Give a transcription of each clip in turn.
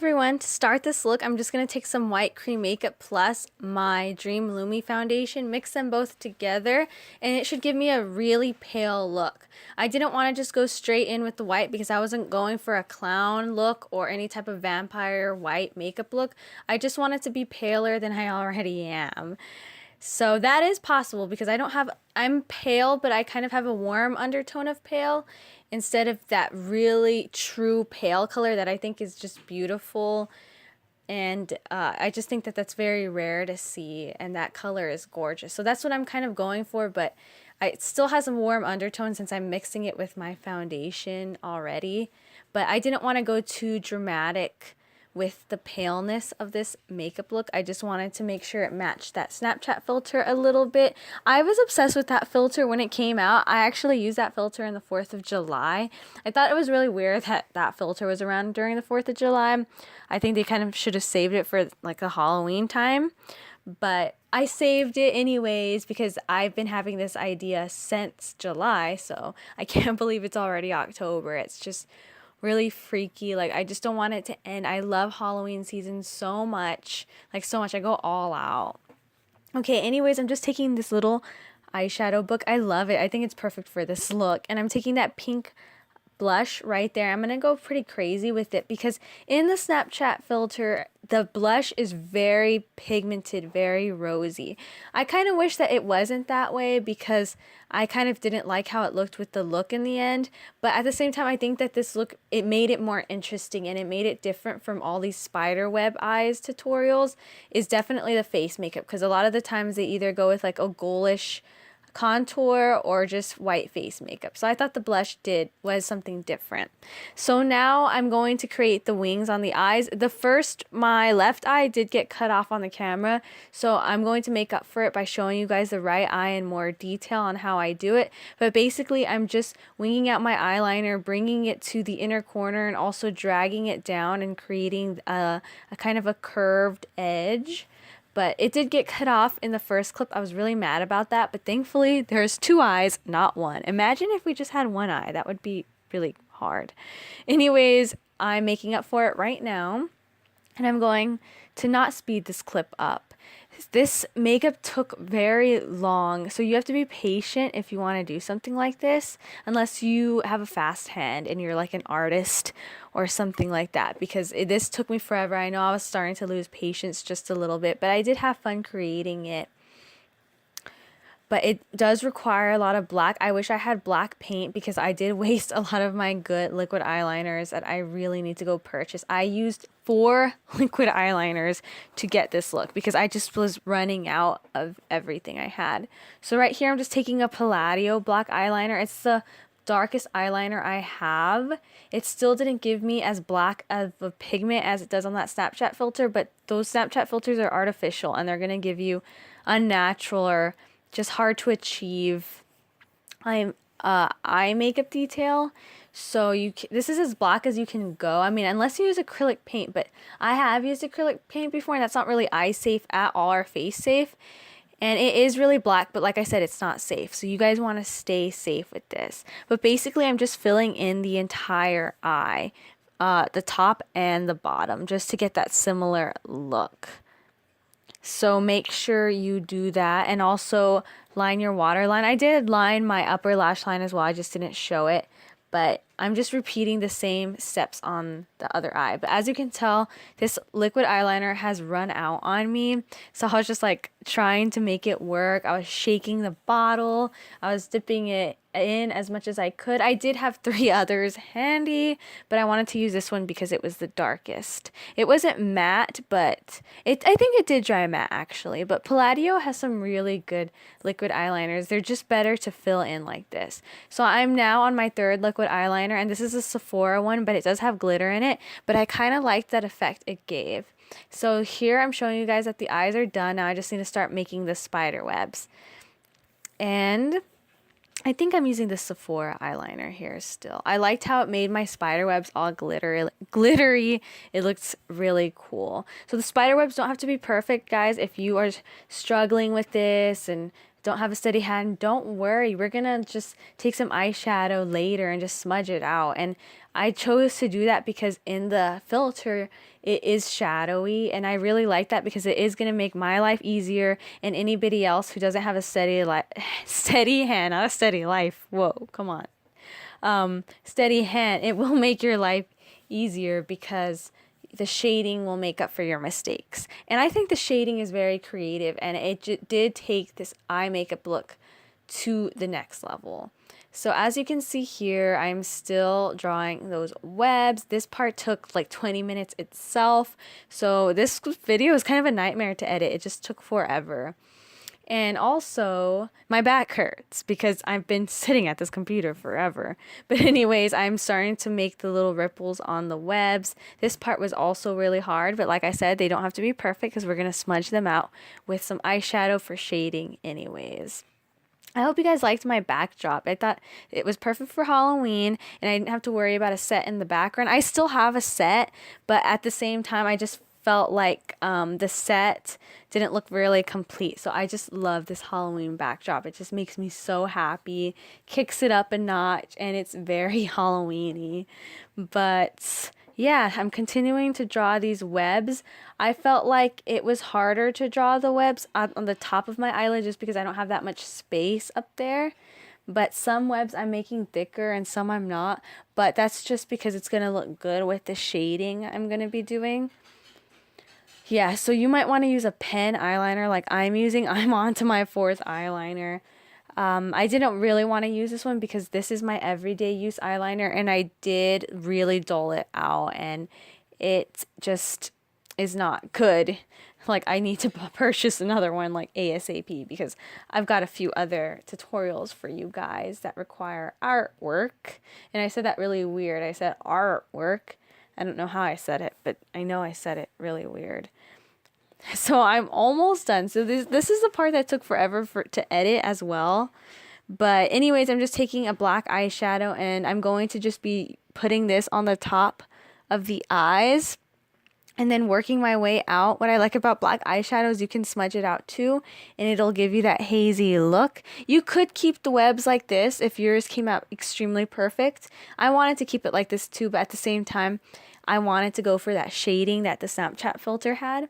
everyone, to start this look, I'm just going to take some white cream makeup plus my Dream Lumi foundation, mix them both together, and it should give me a really pale look. I didn't want to just go straight in with the white because I wasn't going for a clown look or any type of vampire white makeup look. I just wanted to be paler than I already am. So that is possible because I'm pale, but I kind of have a warm undertone of pale instead of that really true pale color that I think is just beautiful. And I just think that that's very rare to see, and that color is gorgeous. So that's what I'm kind of going for, but it still has a warm undertone since I'm mixing it with my foundation already. But I didn't want to go too dramatic with the paleness of this makeup look. I just wanted to make sure it matched that Snapchat filter a little bit. I was obsessed with that filter when it came out. I actually used that filter in the 4th of July. I thought it was really weird that that filter was around during the 4th of July. I think they kind of should have saved it for like the Halloween time. But I saved it anyways because I've been having this idea since July. So I can't believe it's already October. It's just really freaky. Like, I just don't want it to end. I love Halloween season so much. Like, so much. I go all out. Okay, anyways, I'm just taking this little eyeshadow book. I love it. I think it's perfect for this look. And I'm taking that pink blush right there. I'm going to go pretty crazy with it because in the Snapchat filter, the blush is very pigmented, very rosy. I kind of wish that it wasn't that way because I kind of didn't like how it looked with the look in the end. But at the same time, I think that this look, it made it more interesting and it made it different from all these spider web eyes tutorials, is definitely the face makeup, because a lot of the times they either go with like a ghoulish contour or just white face makeup. So I thought the blush was something different. So now I'm going to create the wings on the eyes. My left eye did get cut off on the camera, so I'm going to make up for it by showing you guys the right eye in more detail on how I do it. But basically I'm just winging out my eyeliner, bringing it to the inner corner and also dragging it down and creating a kind of a curved edge. But it did get cut off in the first clip. I was really mad about that. But thankfully, there's 2 eyes, not 1. Imagine if we just had 1 eye. That would be really hard. Anyways, I'm making up for it right now. And I'm going to not speed this clip up. This makeup took very long, so you have to be patient if you want to do something like this, unless you have a fast hand and you're like an artist or something like that, because this took me forever. I know I was starting to lose patience just a little bit, but I did have fun creating it. But it does require a lot of black. I wish I had black paint because I did waste a lot of my good liquid eyeliners that I really need to go purchase. I used 4 liquid eyeliners to get this look because I just was running out of everything I had. So right here I'm just taking a Palladio black eyeliner. It's the darkest eyeliner I have. It still didn't give me as black of a pigment as it does on that Snapchat filter, but those Snapchat filters are artificial and they're going to give you unnatural or just hard to achieve eye makeup detail. So this is as black as you can go. I mean, unless you use acrylic paint, but I have used acrylic paint before and that's not really eye safe at all or face safe. And it is really black, but like I said, it's not safe. So you guys want to stay safe with this. But basically, I'm just filling in the entire eye, the top and the bottom, just to get that similar look. So make sure you do that, and also line your waterline. I did line my upper lash line as well. I just didn't show it, but I'm just repeating the same steps on the other eye. But as you can tell, this liquid eyeliner has run out on me. So I was just like trying to make it work. I was shaking the bottle. I was dipping it in as much as I could. I did have 3 others handy, but I wanted to use this one because it was the darkest. It wasn't matte, but I think it did dry matte actually. But Palladio has some really good liquid eyeliners. They're just better to fill in like this. So I'm now on my 3rd liquid eyeliner, and this is a Sephora one, but it does have glitter in it. But I kind of liked that effect it gave. So here I'm showing you guys that the eyes are done. Now I just need to start making the spider webs. And I think I'm using the Sephora eyeliner here still. I liked how it made my spider webs all glittery. It looks really cool. So the spider webs don't have to be perfect, guys. If you are struggling with this and don't have a steady hand, don't worry. We're going to just take some eyeshadow later and just smudge it out. And I chose to do that because in the filter, it is shadowy. And I really like that because it is going to make my life easier, and anybody else who doesn't have a steady hand, not a steady life. Whoa, come on. Steady hand, it will make your life easier because the shading will make up for your mistakes. And I think the shading is very creative, and it did take this eye makeup look to the next level. So as you can see here, I'm still drawing those webs. This part took like 20 minutes itself. So this video is kind of a nightmare to edit. It just took forever. And also, my back hurts because I've been sitting at this computer forever. But anyways, I'm starting to make the little ripples on the webs. This part was also really hard, but like I said, they don't have to be perfect because we're going to smudge them out with some eyeshadow for shading anyways. I hope you guys liked my backdrop. I thought it was perfect for Halloween, and I didn't have to worry about a set in the background. I still have a set, but at the same time, I just felt like the set didn't look really complete. So I just love this Halloween backdrop. It just makes me so happy, kicks it up a notch, and it's very Halloween-y. But yeah, I'm continuing to draw these webs. I felt like it was harder to draw the webs on the top of my eyelid just because I don't have that much space up there. But some webs I'm making thicker and some I'm not. But that's just because it's going to look good with the shading I'm going to be doing. Yeah, so you might want to use a pen eyeliner like I'm using. I'm on to my 4th eyeliner. I didn't really want to use this one because this is my everyday use eyeliner, and I did really dull it out, and it just is not good. Like, I need to purchase another one like ASAP because I've got a few other tutorials for you guys that require artwork. And I said that really weird. I said artwork. I don't know how I said it, but I know I said it really weird. So I'm almost done. So this is the part that took forever to edit as well. But anyways, I'm just taking a black eyeshadow, and I'm going to just be putting this on the top of the eyes and then working my way out. What I like about black eyeshadows, you can smudge it out too, and it'll give you that hazy look. You could keep the webs like this if yours came out extremely perfect. I wanted to keep it like this too, but at the same time, I wanted to go for that shading that the Snapchat filter had.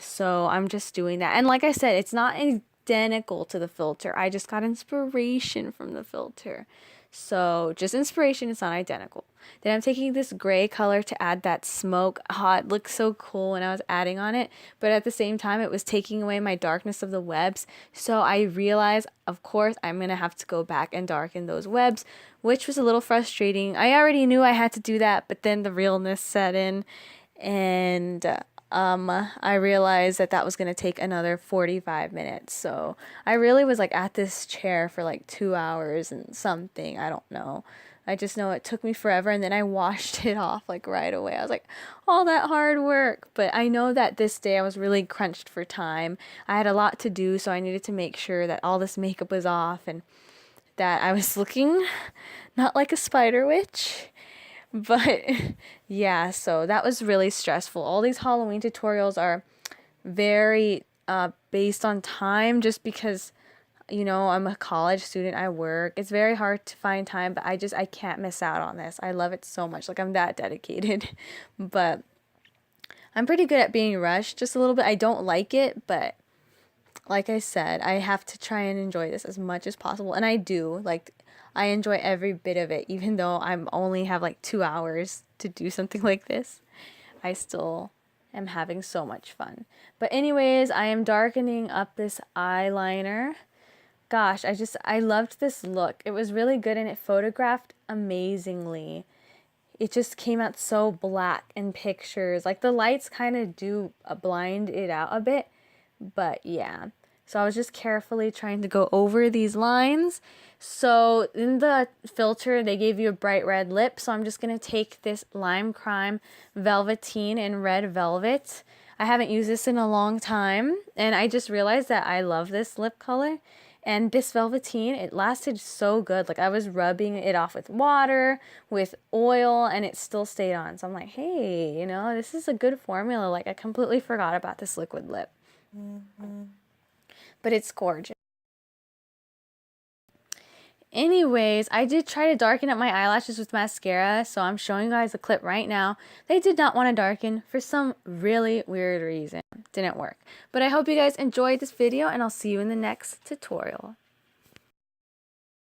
So I'm just doing that. And like I said, it's not identical to the filter. I just got inspiration from the filter. So just inspiration, it's not identical. Then I'm taking this gray color to add that smoke. Oh, it looks so cool when I was adding on it. But at the same time, it was taking away my darkness of the webs. So I realized, of course, I'm going to have to go back and darken those webs, which was a little frustrating. I already knew I had to do that, but then the realness set in. And I realized that was going to take another 45 minutes. So I really was like at this chair for like 2 hours and something. I don't know. I just know it took me forever, and then I washed it off like right away. I was like, all that hard work. But I know that this day I was really crunched for time. I had a lot to do, so I needed to make sure that all this makeup was off and that I was looking not like a spider witch. But yeah, so that was really stressful. All these Halloween tutorials are very based on time, just because, you know, I'm a college student, I work. It's very hard to find time, but I can't miss out on this. I love it so much. Like, I'm that dedicated. But I'm pretty good at being rushed just a little bit. I don't like it, but like I said, I have to try and enjoy this as much as possible. And I do. Like, I enjoy every bit of it, even though I'm only have like 2 hours to do something like this. I still am having so much fun. But anyways, I am darkening up this eyeliner. Gosh, I loved this look. It was really good, and it photographed amazingly. It just came out so black in pictures. Like, the lights kind of do blind it out a bit, but yeah. So I was just carefully trying to go over these lines. So in the filter, they gave you a bright red lip. So I'm just going to take this Lime Crime Velveteen in Red Velvet. I haven't used this in a long time, and I just realized that I love this lip color. And this Velveteen, it lasted so good. Like, I was rubbing it off with water, with oil, and it still stayed on. So I'm like, hey, you know, this is a good formula. Like, I completely forgot about this liquid lip. but it's gorgeous. Anyways, I did try to darken up my eyelashes with mascara, so I'm showing you guys a clip right now. They did not want to darken for some really weird reason. Didn't work. But I hope you guys enjoyed this video, and I'll see you in the next tutorial.